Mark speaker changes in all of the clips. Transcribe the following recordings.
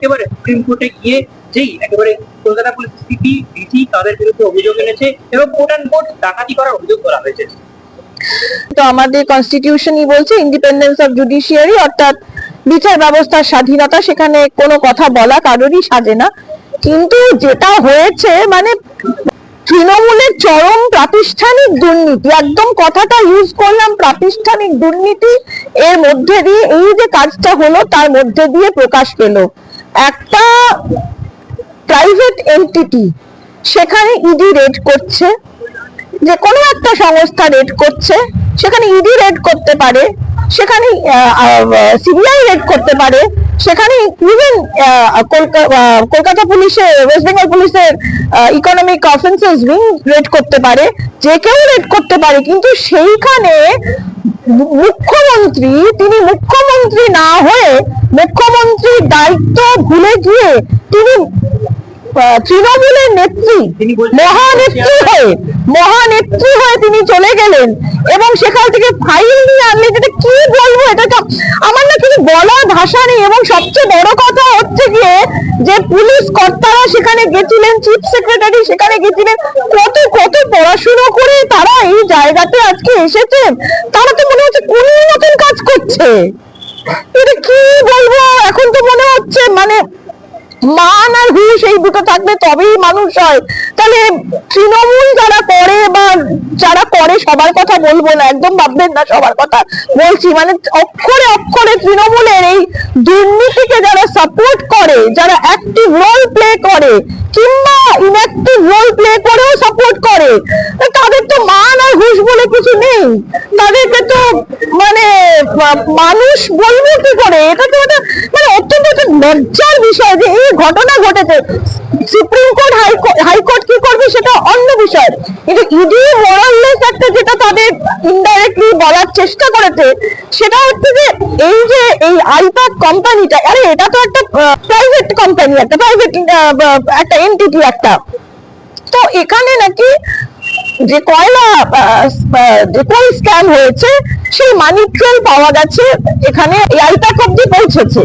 Speaker 1: একেবারে সুপ্রিম কোর্টে গিয়ে যেই একেবারে কলকাতা পুলিশ সিপি ডিজি তাদের বিরুদ্ধে অভিযোগ এনেছে এবং কোর্ট অ্যান্ড কোর্ট ডাকাতি করার অভিযোগ করা হয়েছে।
Speaker 2: তো আমাদের কনস্টিটিউশনই বলছে ইন্ডিপেন্ডেন্স অফ জুডিশিয়ারি, অর্থাৎ বিচার ব্যবস্থার স্বাধীনতা, সেখানে কোনো কথা বলা কারোরই সাজে না। কিন্তু যেটা হয়েছে মানে তৃণমূলের চরম প্রাতিষ্ঠানিক দুর্নীতি, একদম কথাটা ইউজ করলাম, প্রাতিষ্ঠানিক দুর্নীতি এর মধ্যে দিয়ে এই যে কাজটা হলো তার মধ্যে দিয়ে প্রকাশ পেল। একটা প্রাইভেট এন্টিটি সেখানে ইডি রেড করছে, যে কোনো একটা সংস্থা রেড করছে, সেখানে ইডি রেড করতে পারে, সেখানে সিবিআই রেড করতে পারে, সেখানে ইভেন কলকাতা পুলিশের, ওয়েস্ট বেঙ্গল পুলিশের ইকোনমিক অফেন্সেস উইং রেড করতে পারে, যে কেউ রেড করতে পারে। কিন্তু সেইখানে মুখ্যমন্ত্রী, তিনি মুখ্যমন্ত্রী না হয়ে মুখ্যমন্ত্রীর দায়িত্ব ভুলে গিয়ে তিনি তৃণমূলের নেত্রী, মহানেত্রী হয়ে তিনি চলে গেলেন এবং সেখান থেকে ফাইল নিয়ে আনলেন। এটা কি বলবো, এটা তো আমার না কিছু বলার ভাষা নেই। এবং সবচেয়ে বড় কথা হচ্ছে গিয়ে যে পুলিশ কর্তারা সেখানে গেছিলেন, চিফ সেক্রেটারি সেখানে গেছিলেন, কত কত পড়াশুনো করে তারা এই জায়গাতে আজকে এসেছেন। তারা তো মনে হচ্ছে কুলির মতন কাজ করছে। এটা কি বলবো, এখন তো মনে হচ্ছে মানে মান আর হুঁশ এই দুটো থাকলে তবেই মানুষ হয়। তাহলে তৃণমূল যারা করে বা যারা করে, সবার কথা বলবো না, একদম ভাববেন না সবার কথা বলছি, মানে অক্ষরে অক্ষরে তৃণমূলের এই দুর্নীতিকে যারা সাপোর্ট করে, যারা অ্যাক্টিভ রোল প্লে করে কিংবা ইনঅ্যাক্টিভ রোল প্লে করেও সাপোর্ট করে, তাদের তো মান আর হুঁশ বলে কিছু নেই। তাদেরকে তো মানে মানুষ বলবো কি করে? এটা তো মানে অত্যন্ত একটা লজ্জার বিষয় যে এই ঘটনা ঘটেছে। সুপ্রিম কোর্ট, হাইকোর্ট কি করবে সেটা অন্য বিষয়, কিন্তু ইডি মোরাললেস একটা যেটা তাদের ইনডাইরেক্টলি বলার চেষ্টা করেছে সেটা হচ্ছে যে এই আইপ্যাক কোম্পানিটা, আরে এটা তো একটা প্রাইভেট কোম্পানি, একটা প্রাইভেট একটা এন্টিটি একটা। তো এখানে নাকি যে কয়লা যে কোল স্ক্যাম হয়েছে সেই মানি ট্রেল পাওয়া গেছে, এখানে এই আইপ্যাক অব্দি পৌঁছেছে।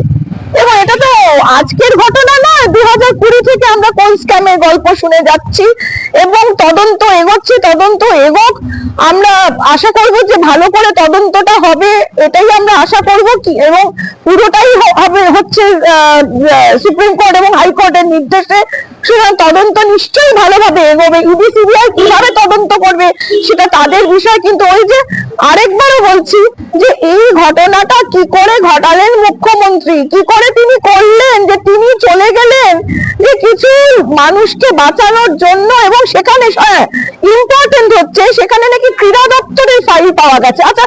Speaker 2: এবং এটা তো আজকের ঘটনা নয়, 2020 থেকে আমরা কোল স্ক্যামের গল্প শুনে যাচ্ছি এবং তদন্ত এগোচ্ছে, তদন্ত এগোক। আমরা আশা করব যে ভালো করে তদন্তটা হবে, এটাই আমরা আশা করব কি। এবং পুরোটাই হবে হচ্ছে সুপ্রিম কোর্ট এবং হাইকোর্টের নির্দেশে, সুতরাং তদন্ত নিশ্চয়ই ভালোভাবে এগোবে। ইডি সিবিআই কিভাবে তদন্ত করবে সেটা তাদের বিষয়, কিন্তু ওই যে আরেকবারও বলছি যে এই ঘটনাটা কি করে ঘটালেন মুখ্যমন্ত্রী, কি করে তিনি করলেন যে তিনি চলে গেলেন যে কিছু মানুষকে বাঁচানোর জন্য। এবং সেখানে ইম্পর্টেন্ট হচ্ছে সেখানে নাকি ক্রীড়া দপ্তরের ফাইল পাওয়া গেছে। আচ্ছা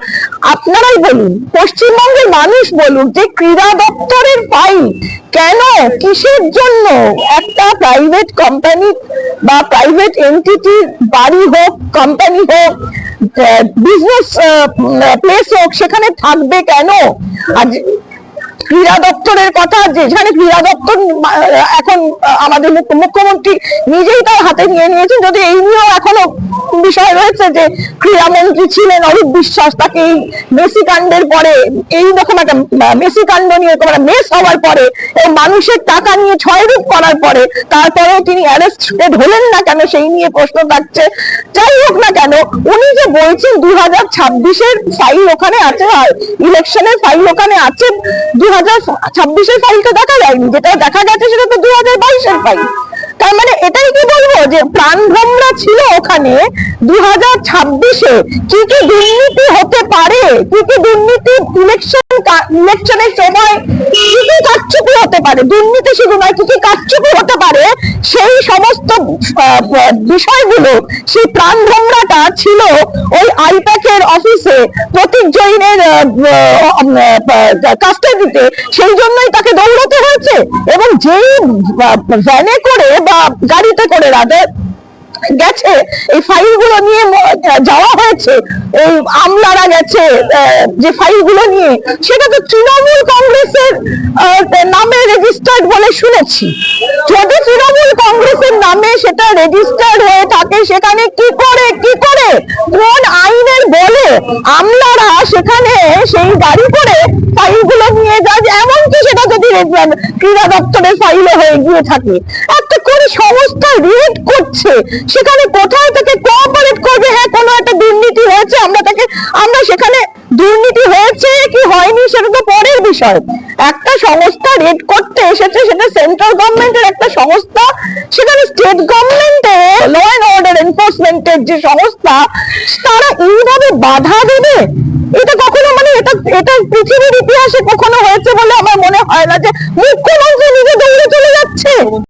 Speaker 2: আপনারাই বলুন, পশ্চিমবঙ্গের মানুষ বলুন যে ক্রীড়া দপ্তরের ফাইল কেন, কিসের জন্য একটা প্রাইভেট কোম্পানি বা প্রাইভেট এন্টিটি, বাড়ি হোক, কোম্পানি হোক, বিজনেস প্লেস হোক, সেখানে থাকবে কেন? আজ ক্রীড়া দপ্তরের কথা, যেখানে ক্রীড়া দপ্তর এখন আমাদের মুখ্যমন্ত্রী নিজেই তার হাতে নিয়ে নিয়েছেন, যদি এই নিয়েও এখনো বিষয় রয়েছে যে ক্রীড়ামন্ত্রী ছিলেন অরূপ বিশ্বাস, তাকে এই মেসি কাণ্ডের পরে, এইরকম একটা মেসি কাণ্ড নিয়ে মেস হওয়ার পরে এবং মানুষের টাকা নিয়ে ছয়রূপ করার পরে তারপরেও তিনি অ্যারেস্টেড হলেন না কেন, সেই নিয়ে প্রশ্ন থাকছে। যাই হোক না কেন, উনি যে বলছেন 2026-এর ফাইল ওখানে আছে, ইলেকশনের ফাইল ওখানে আছে, 2026-এর ফাইলটা দেখা যায়নি, যেটা দেখা গেছে সেটা তো 2022-এর ফাইল। তার মানে এটাই কি বলবো যে প্রাণভ্রমরা ছিল ওখানে 2026-এ কি কি দুর্নীতি হতে পারে, কি কি দুর্নীতি ইলেকশনের সময় কি কি কারচুপি হতে পারে, দুর্নীতি শুধু নয় কি কি কারচুপি হতে পারে, সেই সমস্ত বিষয়গুলো সেই প্রাণভ্রমরাটা ছিল ওই আইপ্যাকের অফিসে প্রতীক জৈনের কাস্টাডিতে। সেই জন্যই তাকে দৌড়াতে হয়েছে। এবং যেই ভ্যানে করে বা গাড়িতে করে রাধে গেছে এই ফাইলগুলো নিয়ে যাওয়া হয়েছে, এই আমলারা গেছে যে ফাইলগুলো নিয়ে, সেটা তো তৃণমূল কংগ্রেসের নামে রেজিস্টার্ড বলে শুনেছি। যদি তৃণমূল কংগ্রেসের নামে সেটা রেজিস্টার্ড হয়ে থাকে, সেখানে কি করে কোন আইনের বলে আমলারা সেখানে সেই গাড়ি করে ফাইলগুলো নিয়ে যায়, এমনকি সেটা যদি ক্রীড়া দপ্তরের ফাইলে হয়ে গিয়ে থাকে। একটা করে সংস্থা রেড করছে, সেখানে কোথায় থেকে কোঅপারেট করবে? হ্যাঁ, কোনো একটা দুর্নীতি হয়েছে, আমরা সেখানে দুর্নীতি হয়েছে কি হয়নি সেটা তো পরের বিষয়। একটা সংস্থা রেড করতে এসেছে, সেটা সেন্ট্রাল গভর্নমেন্টের একটা সংস্থা, সেখানে স্টেট গভর্নমেন্টের ল অ্যান্ড অর্ডার এনফোর্সমেন্টের যে সংস্থা, তারা এইভাবে বাধা দেবে? এটা কখনো এটা পৃথিবীর ইতিহাসে কখনো হয়েছে বলে আমার মনে হয় না, যে মুখ্যমন্ত্রী নিজে দৌড়ে চলে যাচ্ছে।